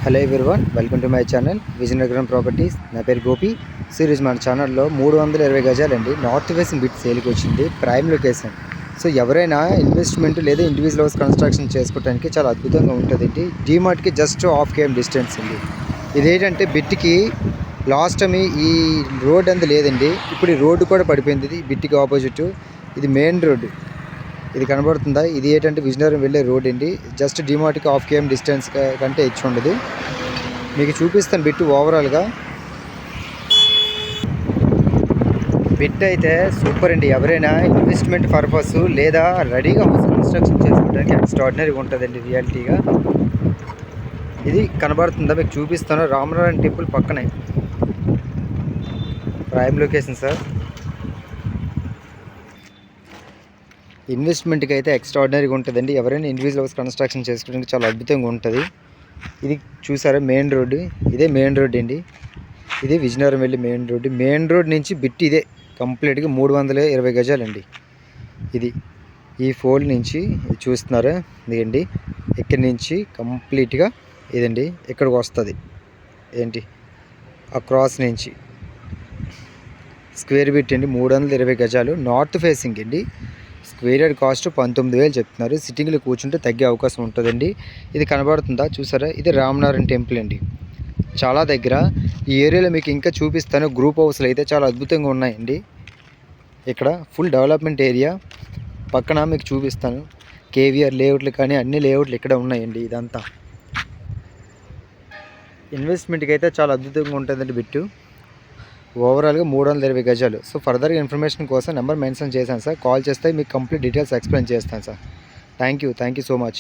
Hello everyone, welcome to my channel Vizianagaram properties. నా పేరు Gopi. Series మన ఛానల్లో 320 గజాలండి నార్త్ ఫేసింగ్ బిట్ సేల్కి వచ్చింది. Prime location. సో ఎవరైనా ఇన్వెస్ట్మెంట్ లేదా ఇండివిజువల్ హౌస్ కన్స్ట్రక్షన్ చేసుకోవడానికి చాలా అద్భుతంగా ఉంటుందండి. డీమార్ట్కి జస్ట్ హాఫ్ కేఎం డిస్టెన్స్ అండి. ఇదేంటంటే బిట్కి లాస్ట్ టైం ఈ రోడ్ అంత లేదండి, ఇప్పుడు ఈ రోడ్డు కూడా పడిపోయింది. ఇది బిట్కి ఆపోజిట్, ఇది మెయిన్ రోడ్డు. ఇది కనబడుతుందా? ఇది ఏంటంటే విజయనగరం వెళ్ళే రోడ్ అండి. జస్ట్ డిమార్ట్కి హాఫ్ కేఎం డిస్టెన్స్ కంటే ఇచ్చి ఉండదు. మీకు చూపిస్తాను బిట్ ఓవరాల్గా. బిట్ అయితే సూపర్ అండి. ఎవరైనా ఇన్వెస్ట్మెంట్ పర్పస్ లేదా రెడీగా హౌస్ కన్స్ట్రక్షన్ చేసుకోవడానికి ఎక్స్ట్రాడినరీగా ఉంటుందండి రియాలిటీగా. ఇది కనబడుతుందా? మీకు చూపిస్తాను. రామనారాయణ టెంపుల్ పక్కనే ప్రైమ్ లొకేషన్ సార్. ఇన్వెస్ట్మెంట్కి అయితే ఎక్స్ట్రాడినరీగా ఉంటుందండి. ఎవరైనా ఇండివిజువల్ హౌస్ కన్స్ట్రక్షన్ చేసుకోవడానికి చాలా అద్భుతంగా ఉంటుంది. ఇది చూసారా మెయిన్ రోడ్డు? ఇదే మెయిన్ రోడ్ అండి. ఇది విజయనగరం వెళ్ళి మెయిన్ రోడ్డు. మెయిన్ రోడ్ నుంచి బిట్ ఇదే కంప్లీట్గా 320 గజాలండి. ఇది ఈ ఫోల్డ్ నుంచి చూస్తున్నారా ఇదండి. ఇక్కడి నుంచి కంప్లీట్గా ఇదండి ఇక్కడికి వస్తుంది. ఏంటి ఆ క్రాస్ నుంచి స్క్వేర్ బిట్ అండి. 320 గజాలు నార్త్ ఫేసింగ్ అండి. స్క్వేర్ యార్డ్ కాస్ట్ 19,000 చెప్తున్నారు. సిట్టింగ్లో కూర్చుంటే తగ్గే అవకాశం ఉంటుందండి. ఇది కనబడుతుందా? చూసారా? ఇది రామనారాయణ టెంపుల్ అండి, చాలా దగ్గర. ఈ ఏరియాలో మీకు ఇంకా చూపిస్తాను. గ్రూప్ హౌస్లు అయితే చాలా అద్భుతంగా ఉన్నాయండి. ఇక్కడ ఫుల్ డెవలప్మెంట్ ఏరియా పక్కన మీకు చూపిస్తాను. కేవీఆర్ లేఅవుట్లు కానీ అన్ని లేఅవుట్లు ఇక్కడ ఉన్నాయండి. ఇదంతా ఇన్వెస్ట్మెంట్కి అయితే చాలా అద్భుతంగా ఉంటుందండి బిట్టు. ఓవరాల్గా 320 గజాలు. సో ఫర్దర్గా ఇన్ఫర్మేషన్ కోసం నెంబర్ మెన్షన్ చేశాను సార్. కాల్ చేస్తే మీకు కంప్లీట్ డీటెయిల్స్ ఎక్స్ప్లెయిన్ చేస్తాను sir. Thank you so much.